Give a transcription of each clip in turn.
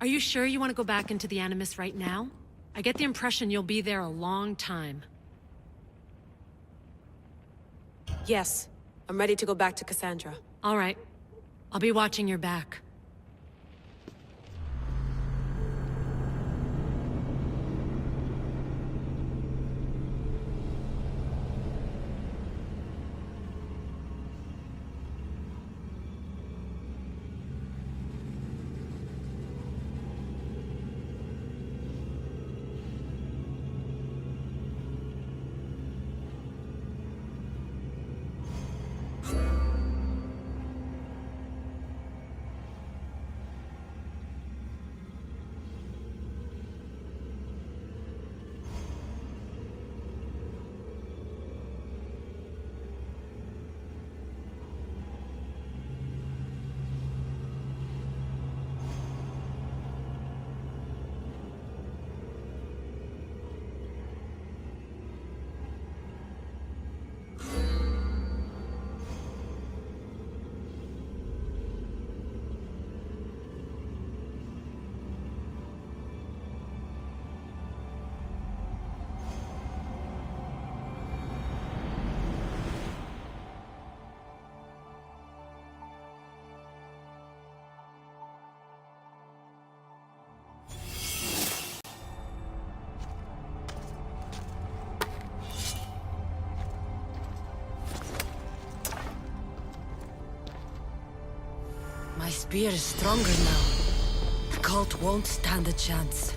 Are you sure you want to go back into the Animus right now? I get the impression you'll be there a long time. Yes. I'm ready to go back to Cassandra. All right. I'll be watching your back. My spear is stronger now. The cult won't stand a chance.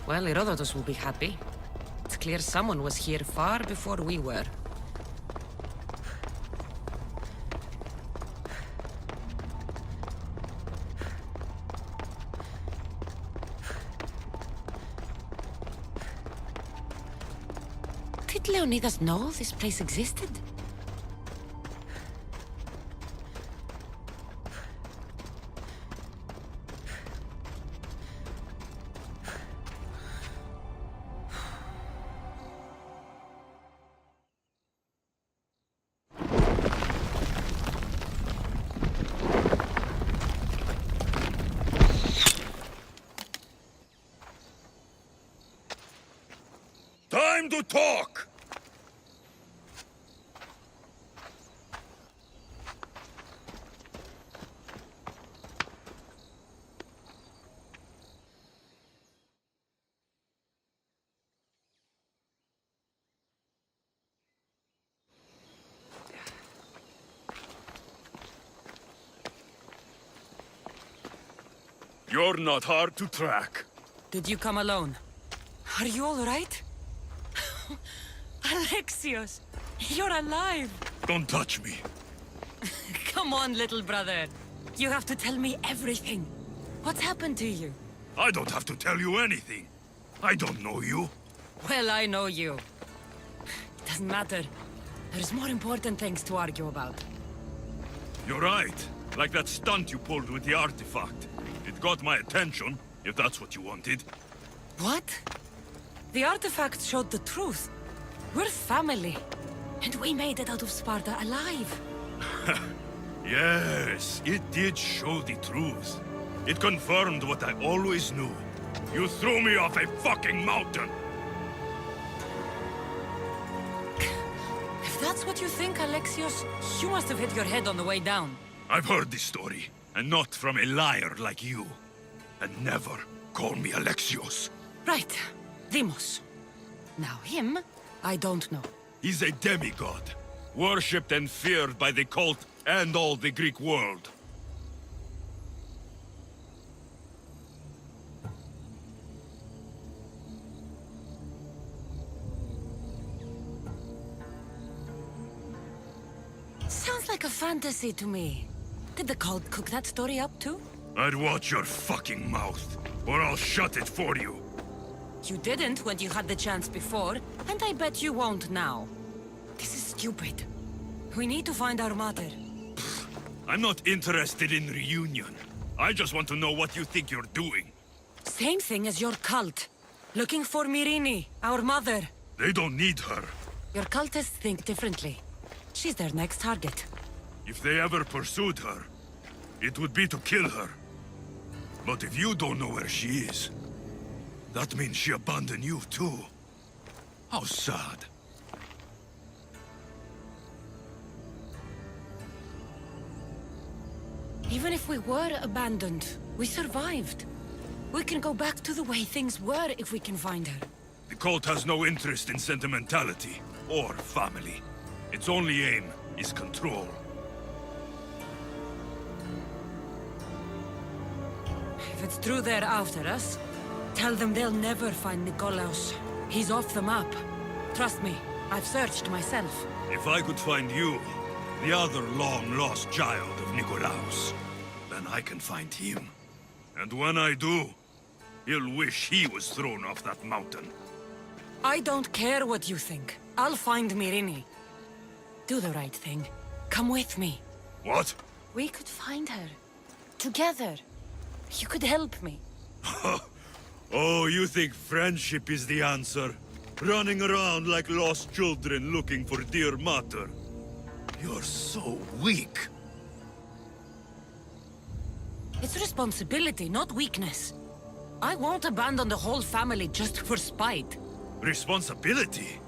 Well, Herodotus will be happy. It's clear someone was here far before we were. Did Leonidas know this place existed? Time to talk! You're not hard to track. Did you come alone? Are you all right? Alexios, you're alive! Don't touch me. Come on, little brother. You have to tell me everything. What's happened to you? I don't have to tell you anything. I don't know you. Well, I know you. It doesn't matter. There's more important things to argue about. You're right. Like that stunt you pulled with the artifact. It got my attention, if that's what you wanted. What? The artifact showed the truth. We're family. And we made it out of Sparta alive. Yes, it did show the truth. It confirmed what I always knew. You threw me off a fucking mountain! If that's what you think, Alexios, you must have hit your head on the way down. I've heard this story, and not from a liar like you. And never call me Alexios. Right. Demos. Now him, I don't know. He's a demigod, worshipped and feared by the cult and all the Greek world. Sounds like a fantasy to me. Did the cult cook that story up too? I'd watch your fucking mouth, or I'll shut it for you. You didn't when you had the chance before, and I bet you won't now. This is stupid. We need to find our mother. I'm not interested in reunion. I just want to know what you think you're doing. Same thing as your cult. Looking for Myrrine, our mother. They don't need her. Your cultists think differently. She's their next target. If they ever pursued her, it would be to kill her. But if you don't know where she is, that means she abandoned you too. How sad. Even if we were abandoned, we survived. We can go back to the way things were if we can find her. The cult has no interest in sentimentality or family. Its only aim is control. If it's true they're after us, tell them they'll never find Nikolaos. He's off the map. Trust me, I've searched myself. If I could find you, the other long-lost child of Nikolaos, then I can find him. And when I do, he'll wish he was thrown off that mountain. I don't care what you think. I'll find Myrrine. Do the right thing. Come with me. What? We could find her. Together. You could help me. Oh, you think friendship is the answer? Running around like lost children looking for dear mother. You're so weak. It's responsibility, not weakness. I won't abandon the whole family just for spite. Responsibility?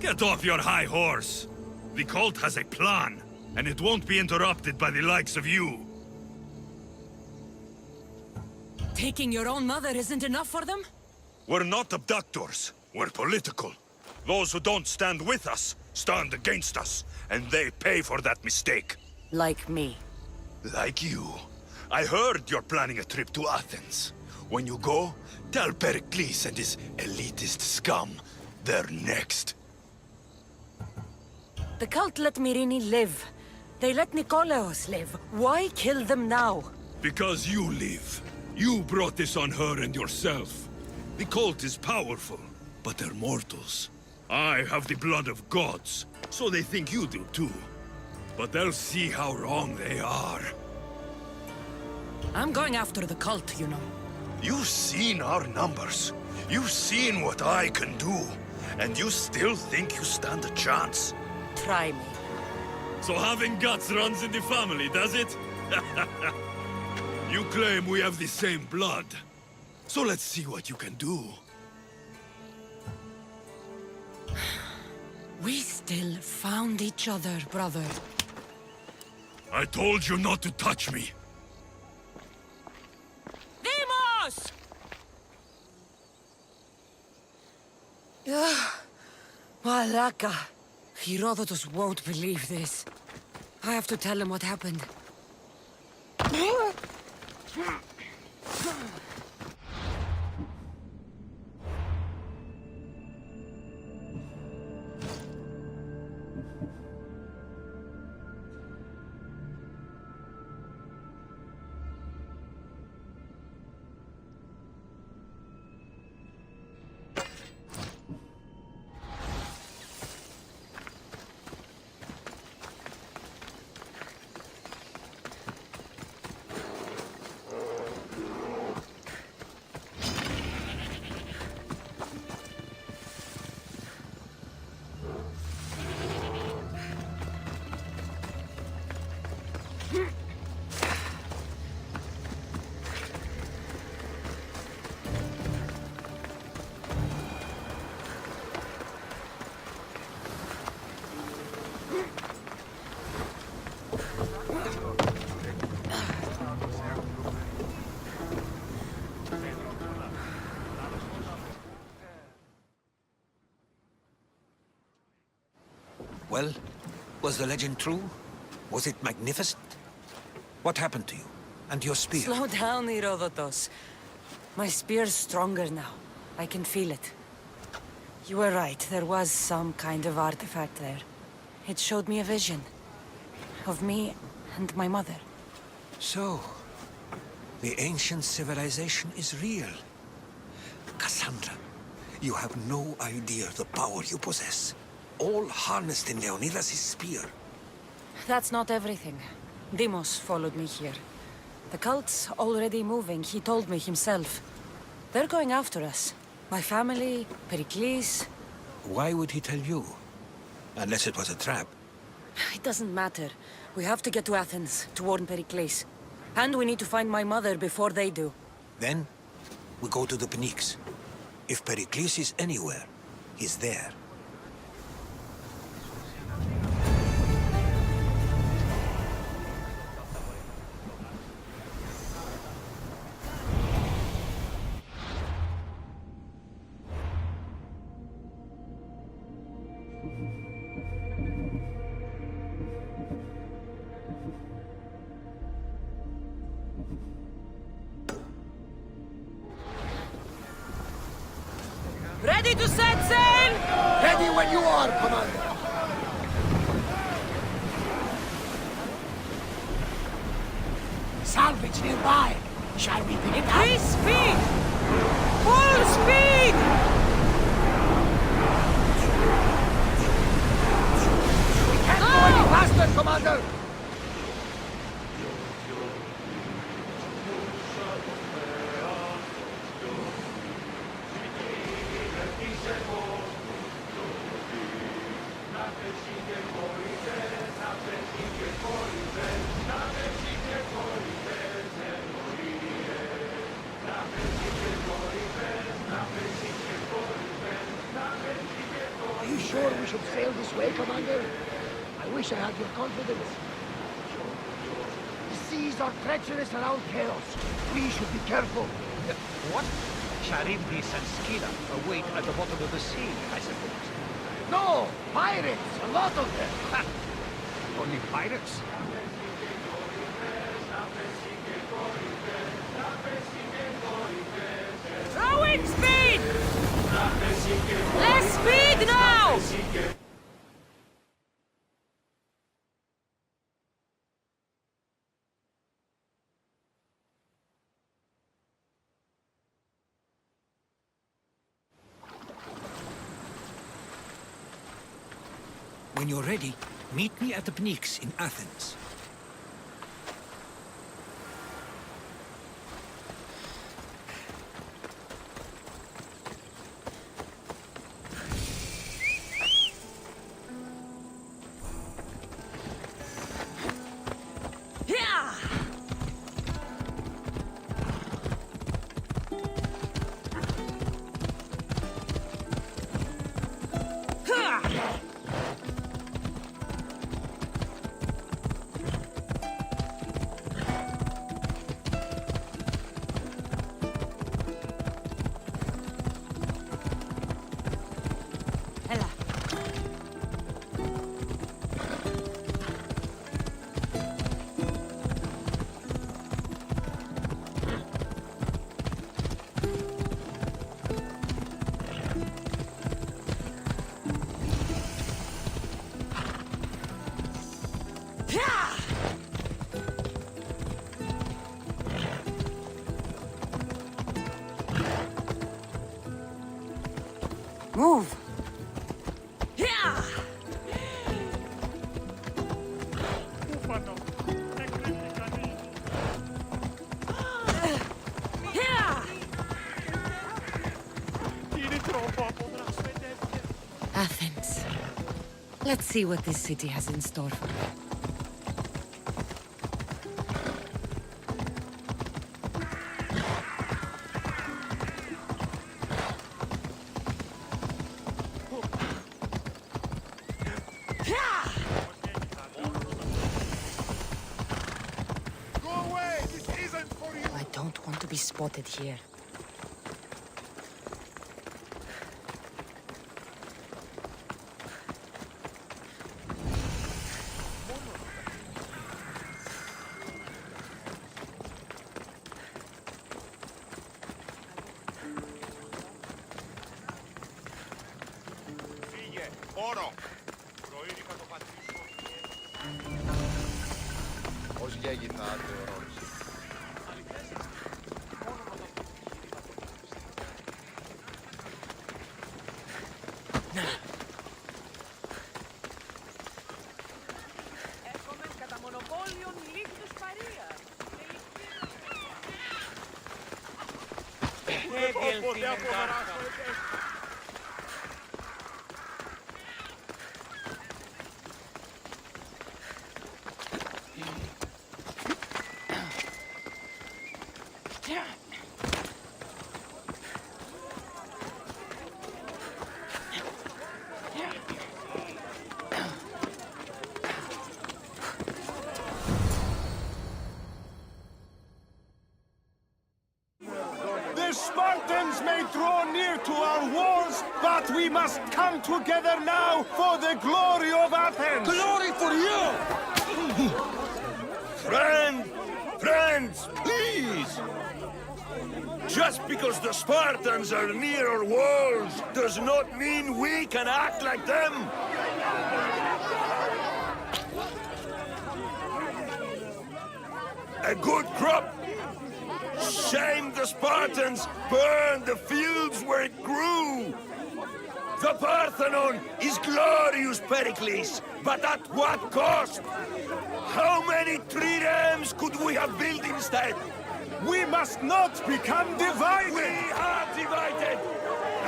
Get off your high horse. The cult has a plan, and it won't be interrupted by the likes of you. Taking your own mother isn't enough for them? We're not abductors. We're political. Those who don't stand with us, stand against us, and they pay for that mistake. Like me. Like you. I heard you're planning a trip to Athens. When you go, tell Pericles and his elitist scum they're next. The cult let Myrrine live. They let Nikolaos live. Why kill them now? Because you live. You brought this on her and yourself. The cult is powerful, but they're mortals. I have the blood of gods, so they think you do too. But they'll see how wrong they are. I'm going after the cult, you know. You've seen our numbers. You've seen what I can do. And you still think you stand a chance? Try me. So having guts runs in the family, does it? You claim we have the same blood. So let's see what you can do. We still found each other, brother. I told you not to touch me. Demos! Malaka. Herodotus won't believe this. I have to tell him what happened. Well, was the legend true? Was it magnificent? What happened to you? And your spear? Slow down, Herodotus. My spear's stronger now. I can feel it. You were right, there was some kind of artifact there. It showed me a vision. Of me and my mother. So, the ancient civilization is real. Cassandra, you have no idea the power you possess. All harnessed in Leonidas' spear. That's not everything. Deimos followed me here. The cult's already moving, he told me himself. They're going after us. My family, Pericles. Why would he tell you? Unless it was a trap. It doesn't matter. We have to get to Athens, to warn Pericles. And we need to find my mother before they do. Then, we go to the Pnyx. If Pericles is anywhere, he's there. Ready to set sail! Ready when you are, Commander. Salvage nearby. Shall we pick it up? Increase speed! Full speed! We can't go any faster, Commander. Are you sure we should sail this way, Commander? I wish I had your confidence. The seas are treacherous around Chaos. We should be careful. What? Charybdis and Scylla await at the bottom of the sea, I suppose. No! Pirates! A lot of them! Ha! Only pirates? Throw in speed! Less speed now! When you're ready, meet me at the Pnyx in Athens. Yeah! Ella. Yeah! Move! Yeah! Yeah! Athens. Let's see what this city has in store for me. I don't want to be spotted here. χώρο. Προείρηκα το πατρίσιο. Ως γέγη θα θεωρώνεις. Έρχομαι κατά μονοπόλιον λίκτους παρία. Όποτε απομεράσω The Spartans may draw near to our walls, but we must come together now for the glory of Athens! Glory for you! Friends, please! Just because the Spartans are near our walls does not mean we can act like them! A good crop! Shame the Spartans burned the fields where it grew! The Parthenon is glorious, Pericles, but at what cost? How many triremes could we have built instead? We must not become divided! We are divided,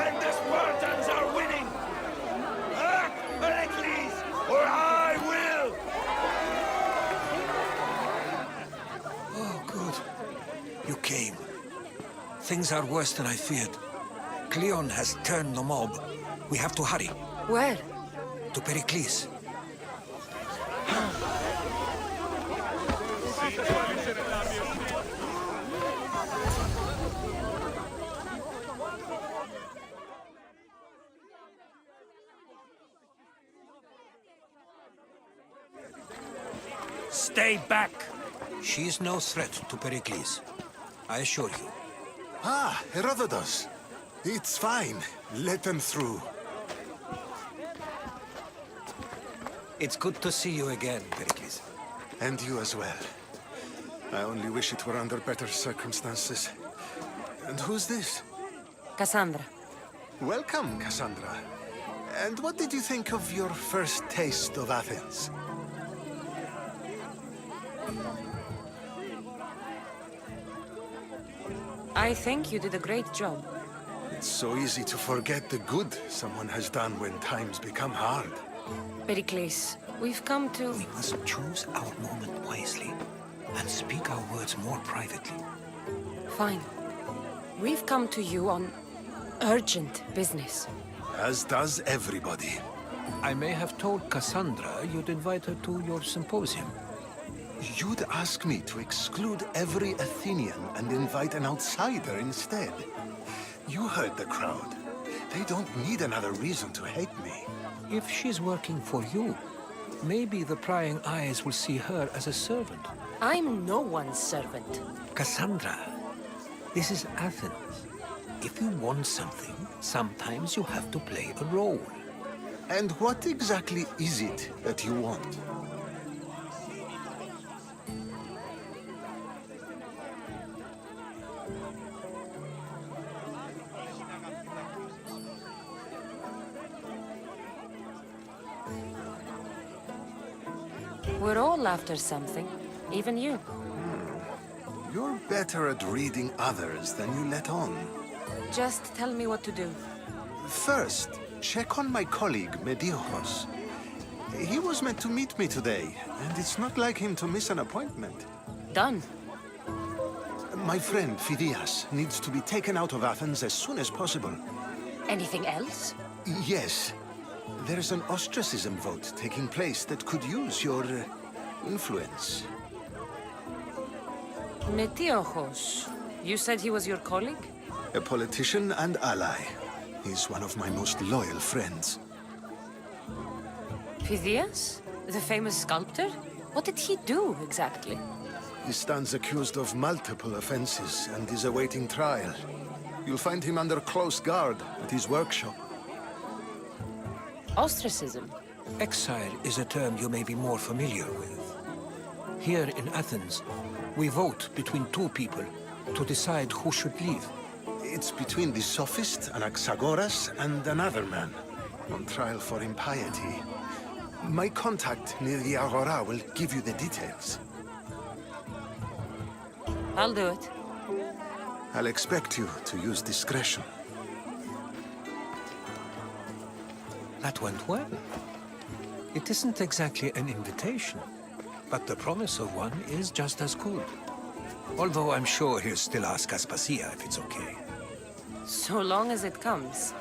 and the Spartans are winning! Act, Pericles, or I will! Oh, good. You came. Things are worse than I feared. Cleon has turned the mob. We have to hurry. Where? To Pericles. Stay back! She is no threat to Pericles. I assure you. Ah, Herodotus. It's fine. Let them through. It's good to see you again, Pericles. And you as well. I only wish it were under better circumstances. And who's this? Cassandra. Welcome, Cassandra. And what did you think of your first taste of Athens? I think you did a great job. It's so easy to forget the good someone has done when times become hard. Pericles, we've come to... We must choose our moment wisely and speak our words more privately. Fine. We've come to you on urgent business. As does everybody. I may have told Cassandra you'd invite her to your symposium. You'd ask me to exclude every Athenian and invite an outsider instead. You heard the crowd. They don't need another reason to hate me. If she's working for you, maybe the prying eyes will see her as a servant. I'm no one's servant. Cassandra, this is Athens. If you want something, sometimes you have to play a role. And what exactly is it that you want? We're all after something, even you. You're better at reading others than you let on. Just tell me what to do. First, check on my colleague, Mediochos. He was meant to meet me today, and it's not like him to miss an appointment. Done. My friend, Phidias, needs to be taken out of Athens as soon as possible. Anything else? Yes. There's an ostracism vote taking place that could use your influence. Metiochos. You said he was your colleague? A politician and ally. He's one of my most loyal friends. Phidias? The famous sculptor? What did he do, exactly? He stands accused of multiple offenses and is awaiting trial. You'll find him under close guard at his workshop. Ostracism? Exile is a term you may be more familiar with. Here in Athens, we vote between two people to decide who should leave. It's between the sophist, Anaxagoras, and another man, on trial for impiety. My contact near the Agora will give you the details. I'll do it. I'll expect you to use discretion. That went well. It isn't exactly an invitation, but the promise of one is just as good. Although I'm sure he'll still ask Aspasia if it's okay. So long as it comes.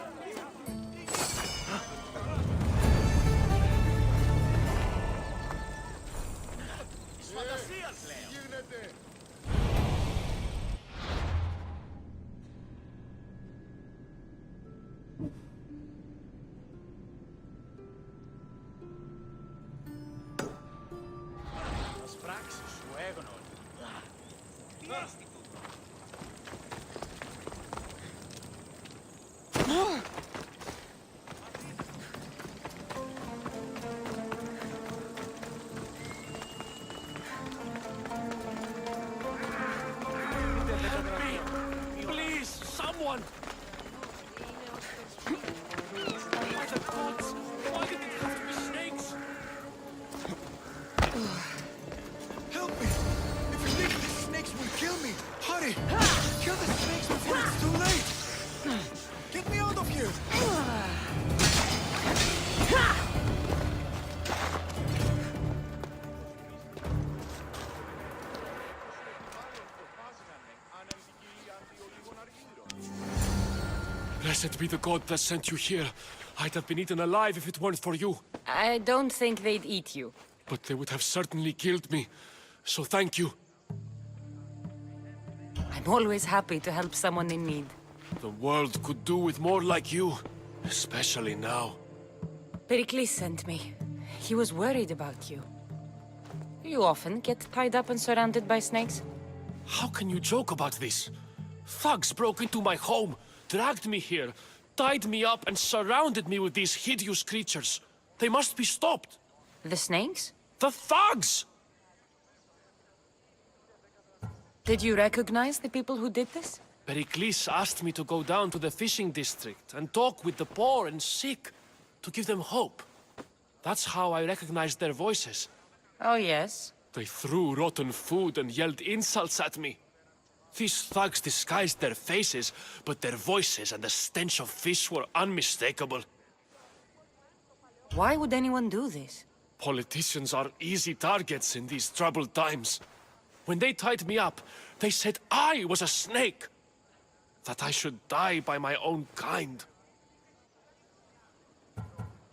Please, someone! By the gods, why did it have to be snakes? Help me! If you think the snakes will kill me, hurry! Kill the snakes before it's too late! Get me out of here! Blessed be the god that sent you here. I'd have been eaten alive if it weren't for you. I don't think they'd eat you. But they would have certainly killed me. So thank you. I'm always happy to help someone in need. The world could do with more like you. Especially now. Pericles sent me. He was worried about you. You often get tied up and surrounded by snakes? How can you joke about this? Thugs broke into my home, dragged me here, tied me up and surrounded me with these hideous creatures. They must be stopped. The snakes? The thugs! Did you recognize the people who did this? Pericles asked me to go down to the fishing district and talk with the poor and sick, to give them hope. That's how I recognized their voices. Oh, yes. They threw rotten food and yelled insults at me. These thugs disguised their faces, but their voices and the stench of fish were unmistakable. Why would anyone do this? Politicians are easy targets in these troubled times. When they tied me up, they said I was a snake. That I should die by my own kind.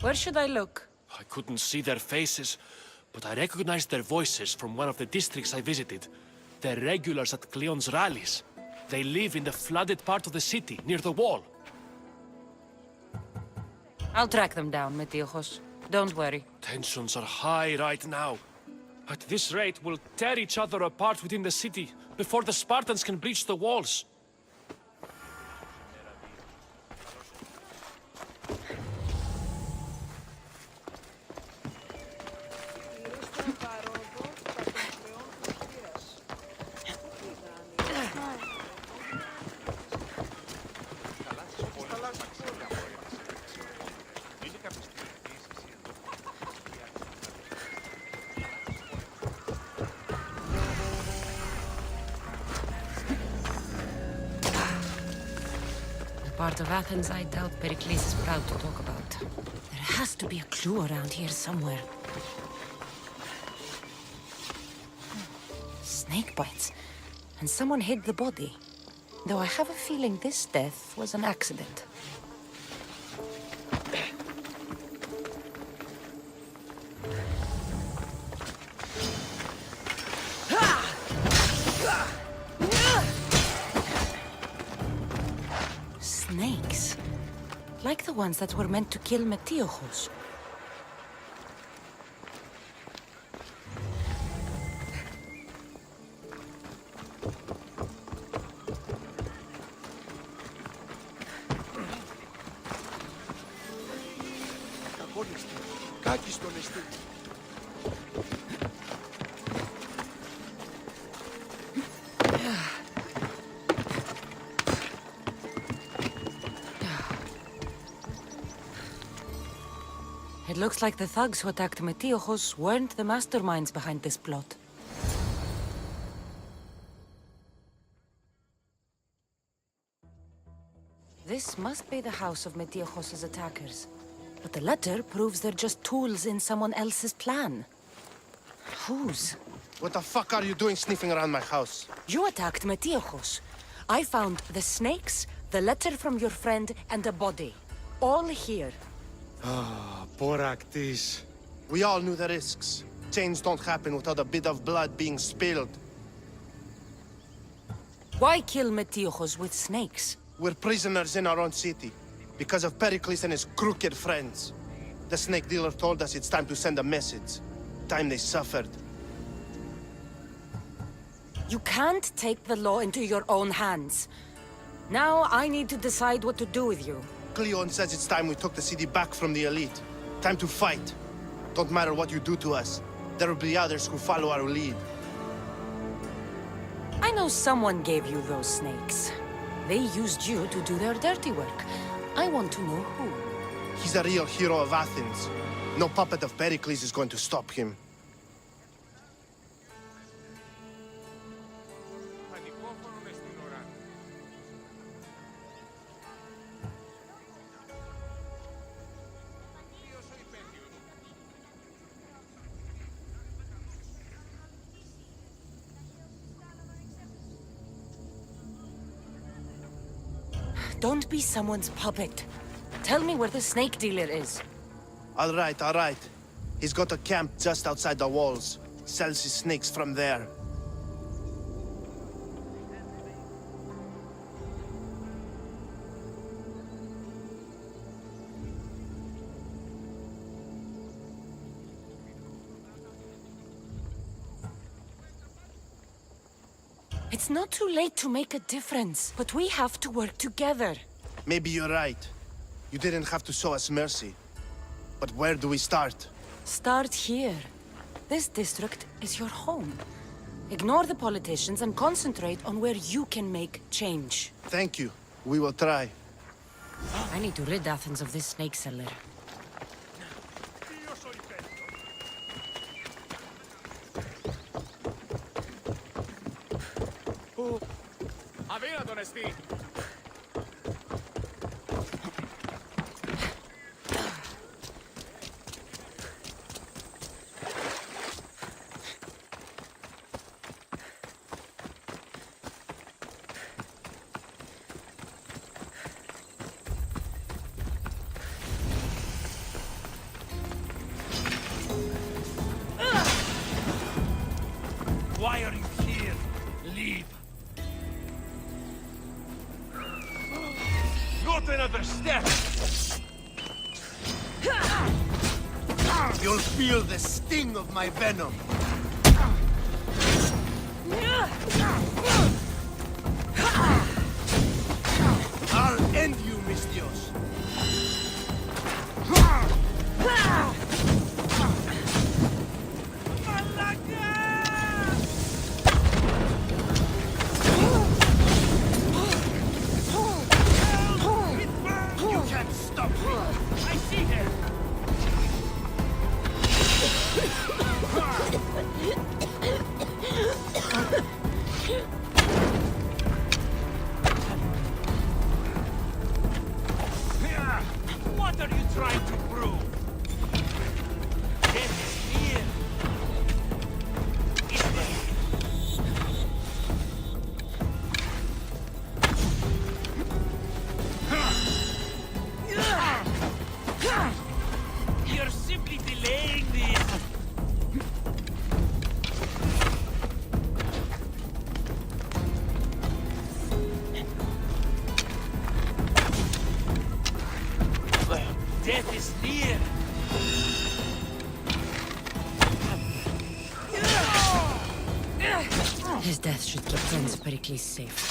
Where should I look? I couldn't see their faces, but I recognized their voices from one of the districts I visited. They're regulars at Cleon's rallies. They live in the flooded part of the city, near the wall. I'll track them down, Metiochos. Don't worry. Tensions are high right now. At this rate, we'll tear each other apart within the city before the Spartans can breach the walls. Part of Athens I doubt Pericles is proud to talk about. There has to be a clue around here somewhere. Snake bites. And someone hid the body. Though I have a feeling this death was an accident. Snakes. Like the ones that were meant to kill Metiochos. Τουλάχιστον εστί. It looks like the thugs who attacked Metiochos weren't the masterminds behind this plot. This must be the house of Metiochos' attackers. But the letter proves they're just tools in someone else's plan. Whose? What the fuck are you doing sniffing around my house? You attacked Metiochos. I found the snakes, the letter from your friend, and a body. All here. Poractis. We all knew the risks. Change don't happen without a bit of blood being spilled. Why kill Metiochos with snakes? We're prisoners in our own city, because of Pericles and his crooked friends. The snake dealer told us it's time to send a message. Time they suffered. You can't take the law into your own hands. Now I need to decide what to do with you. Cleon says it's time we took the city back from the elite. Time to fight. Don't matter what you do to us. There will be others who follow our lead. I know someone gave you those snakes. They used you to do their dirty work. I want to know who. He's a real hero of Athens. No puppet of Pericles is going to stop him. Ανυπόφορον εστί ώρα. Ποιος ο υπέτειος? Don't be someone's puppet. Tell me where the snake dealer is. All right. He's got a camp just outside the walls. Sells his snakes from there. It's not too late to make a difference, but we have to work together. Maybe you're right. You didn't have to show us mercy. But where do we start? Start here. This district is your home. Ignore the politicians and concentrate on where you can make change. Thank you. We will try. I need to rid Athens of this snake seller. Ποιος ο υπέτειος? Αδύνατον εστί. Why are you here? Leave. Not another step! You'll feel the sting of my venom. I'll end you, Mistios. You can't stop me. I see him. What are you trying to prove? Death is here. Is there? You're simply delaying this. Death is near. His death should keep Prince Pericles safe.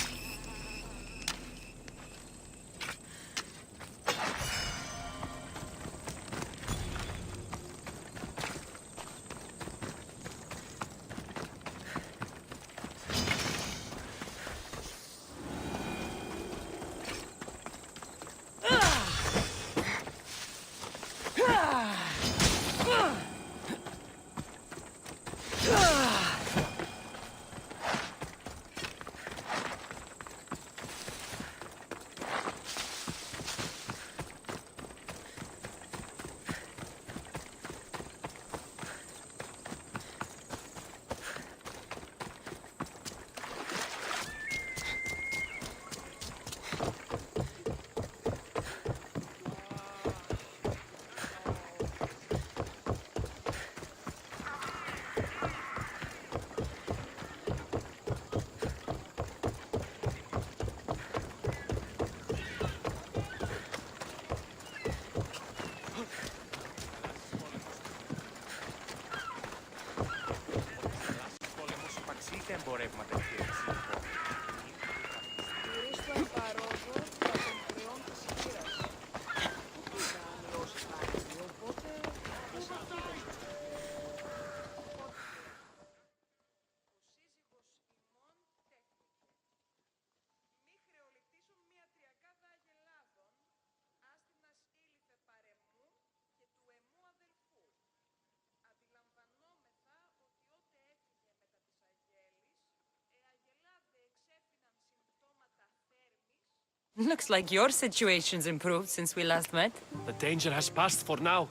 Looks like your situation's improved since we last met. The danger has passed for now.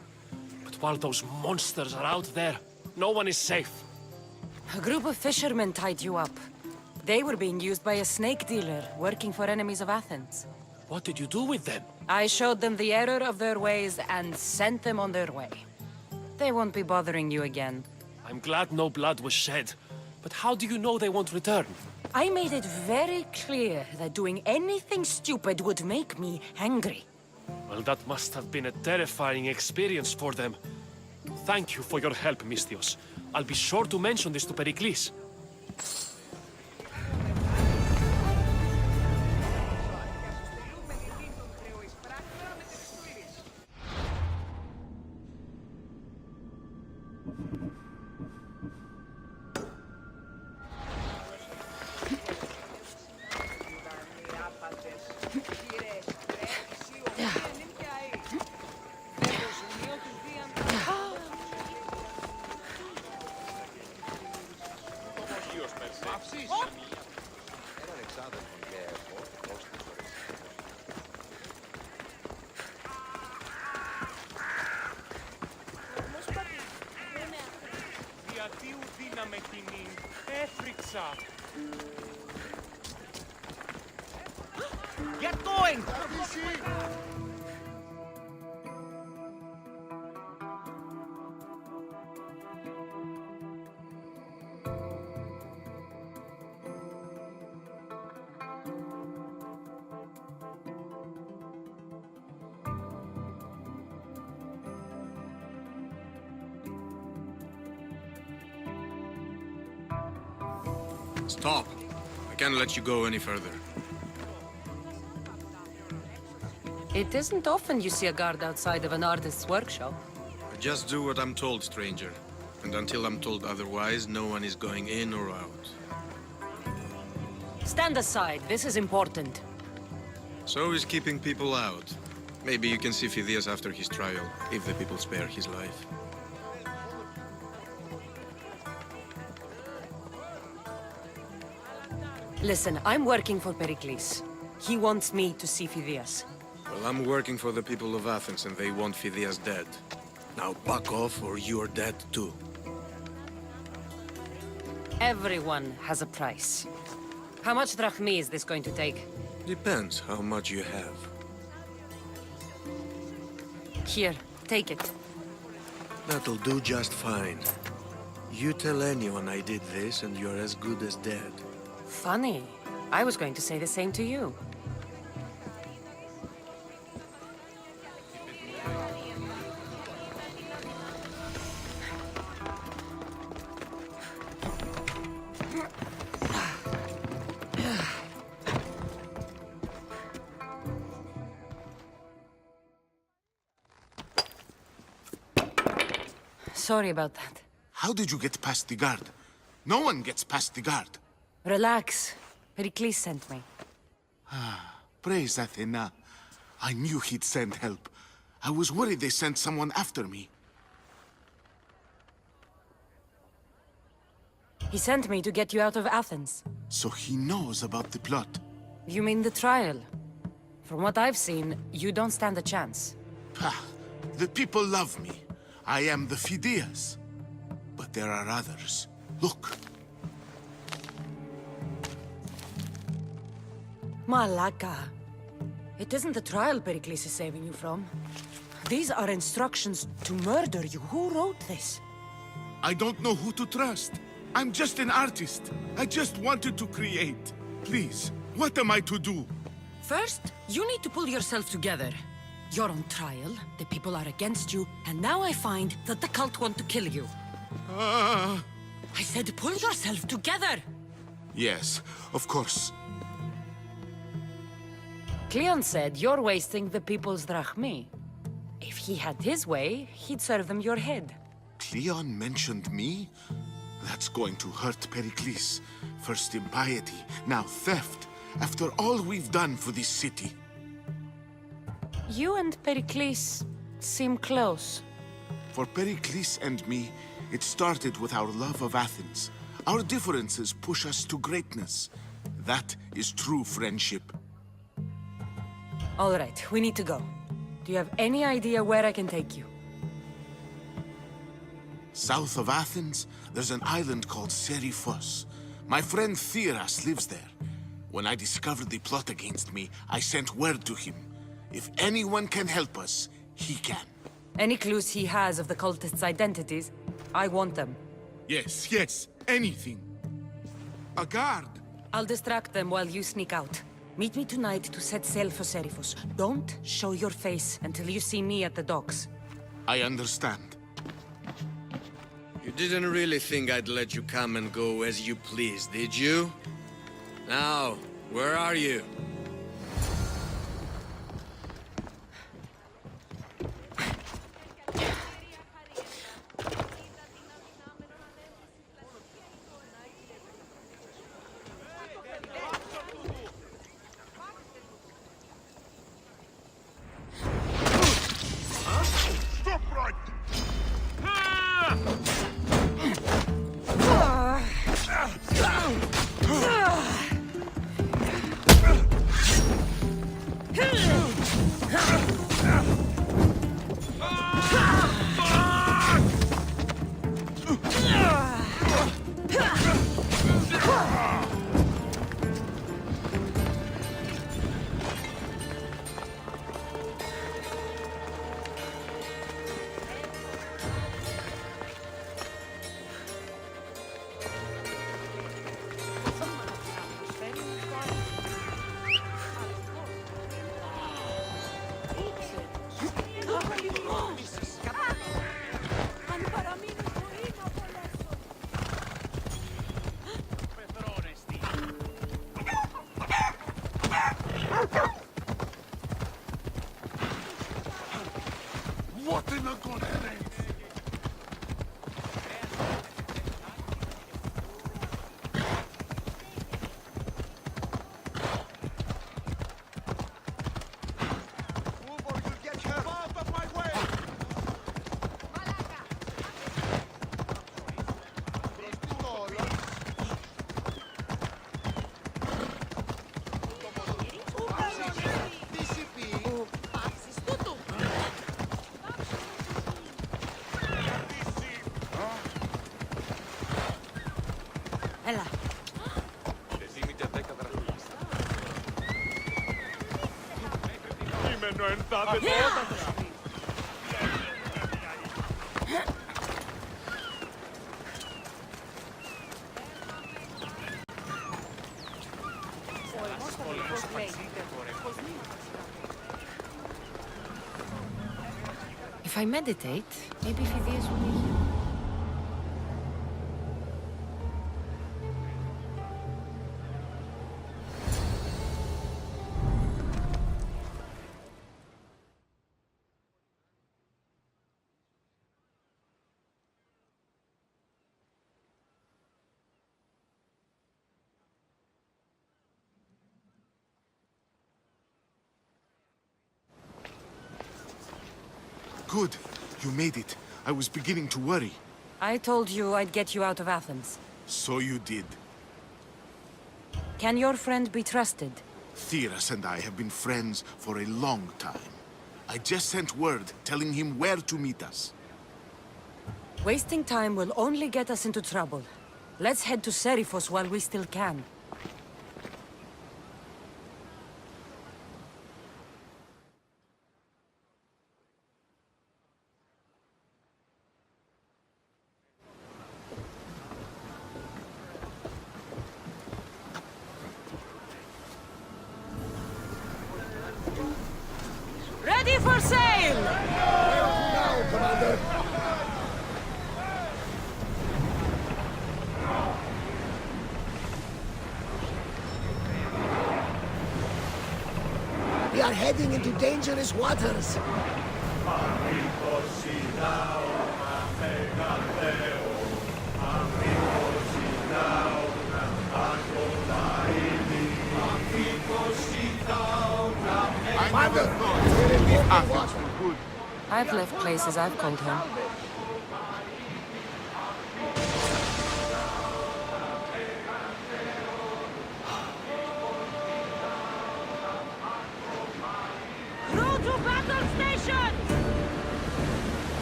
But while those monsters are out there, no one is safe. A group of fishermen tied you up. They were being used by a snake dealer, working for enemies of Athens. What did you do with them? I showed them the error of their ways and sent them on their way. They won't be bothering you again. I'm glad no blood was shed. But how do you know they won't return? I made it very clear that doing anything stupid would make me angry. Well, that must have been a terrifying experience for them. Thank you for your help, Misthios. I'll be sure to mention this to Pericles. Get going! Stop. I can't let you go any further. It isn't often you see a guard outside of an artist's workshop. I just do what I'm told, stranger. And until I'm told otherwise, no one is going in or out. Stand aside, this is important. So is keeping people out. Maybe you can see Phidias after his trial, if the people spare his life. Listen, I'm working for Pericles. He wants me to see Phidias. Well, I'm working for the people of Athens, and they want Phidias dead. Now back off, or you're dead too. Everyone has a price. How much drachmi is this going to take? Depends how much you have. Here, take it. That'll do just fine. You tell anyone I did this, and you're as good as dead. Funny. I was going to say the same to you. Sorry about that. How did you get past the guard? No one gets past the guard. Relax. Pericles sent me. Praise Athena. I knew he'd send help. I was worried they sent someone after me. He sent me to get you out of Athens. So he knows about the plot. You mean the trial? From what I've seen, you don't stand a chance. Pah, the people love me. I am the Phidias. But there are others. Look. Malaka. It isn't the trial Pericles is saving you from. These are instructions to murder you. Who wrote this? I don't know who to trust. I'm just an artist. I just wanted to create. Please, what am I to do? First, you need to pull yourself together. You're on trial, the people are against you, and now I find that the cult want to kill you. I said pull yourself together! Yes, of course. Cleon said you're wasting the people's drachmi. If he had his way, he'd serve them your head. Cleon mentioned me? That's going to hurt Pericles. First impiety, now theft. After all we've done for this city. You and Pericles seem close. For Pericles and me, it started with our love of Athens. Our differences push us to greatness. That is true friendship. All right, we need to go. Do you have any idea where I can take you? South of Athens, there's an island called SHAREfactory. My friend Theras lives there. When I discovered the plot against me, I sent word to him. If anyone can help us, he can. Any clues he has of the cultists' identities? I want them. Yes, yes, anything. A guard. I'll distract them while you sneak out. Meet me tonight to set sail for SHAREfactory. Don't show your face until you see me at the docks. I understand. You didn't really think I'd let you come and go as you please, did you? Now, where are you? What in the good heavens? Έλα. If I meditate, maybe Phidias will be here. Good. You made it. I was beginning to worry. I told you I'd get you out of Athens. So you did. Can your friend be trusted? Theras and I have been friends for a long time. I just sent word telling him where to meet us. Wasting time will only get us into trouble. Let's head to SHAREfactory while we still can. Ready for sail! Now, Commander! We are heading into dangerous waters. Commander, we're in open water. I've left places I've called home.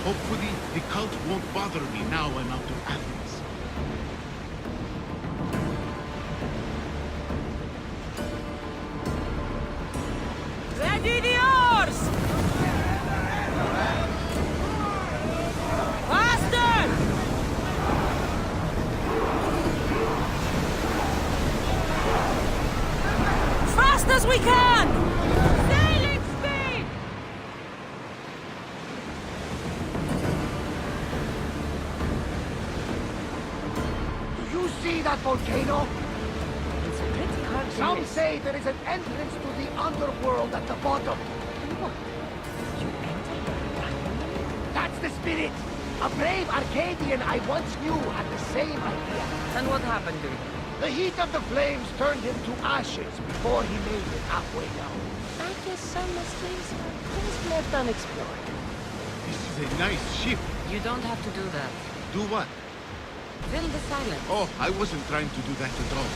Hopefully, the cult won't bother me now I'm out of Athens. Ready the oars! Faster! Fast as we can! Sailing speed! Do you see that volcano? It's pretty hard to Some miss. say there is an entrance to the underworld at the bottom. What? You entered the black? That's the spirit. A brave Arcadian I once knew had the same idea. And what happened to him? The heat of the flames turned him to ashes before he made it halfway down. I guess some mysteries are best left unexplored. This is a nice ship. You don't have to do that. Do what? Fill the silence. Oh, I wasn't trying to do that at all.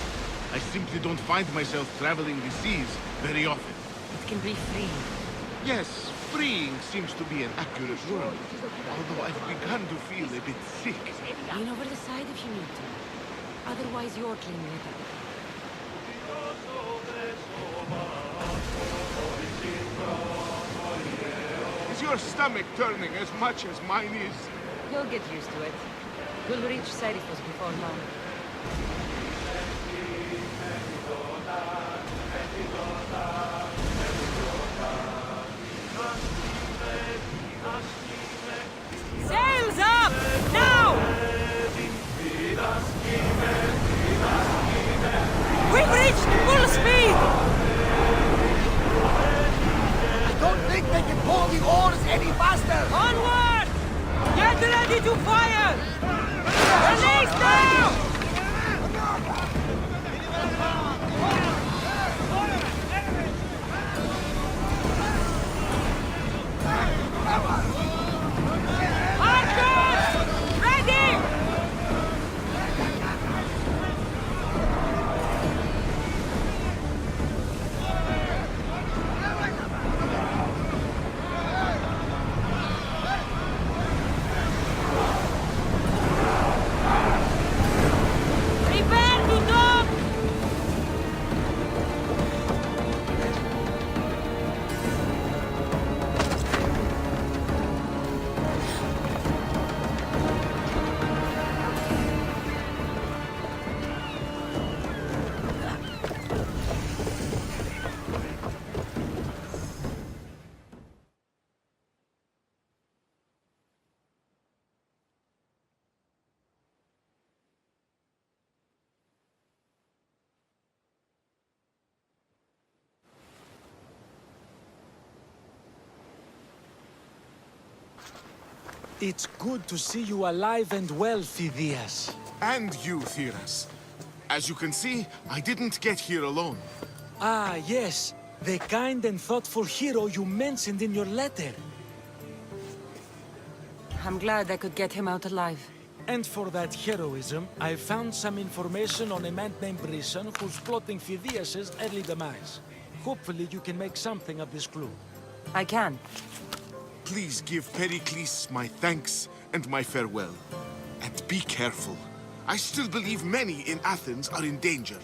I simply don't find myself traveling the seas very often. It can be free. Yes, freeing seems to be an accurate word. Although I've begun to feel a bit sick. Lean over the side if you need to. Otherwise, you're cleaning it up. Is your stomach turning as much as mine is? You'll get used to it. We'll reach Serifos before long. Sails up! Now! We've reached full speed! I don't think they can pull the oars any faster. Onward! Get ready to fire! Release now! Archers! Ready! Prepare to dock! It's good to see you alive and well, Phidias. And you, Theras. As you can see, I didn't get here alone. Ah, yes. The kind and thoughtful hero you mentioned in your letter. I'm glad I could get him out alive. And for that heroism, I found some information on a man named Brisson who's plotting Phidias' early demise. Hopefully you can make something of this clue. I can. Please give Pericles my thanks and my farewell. And be careful. I still believe many in Athens are in danger.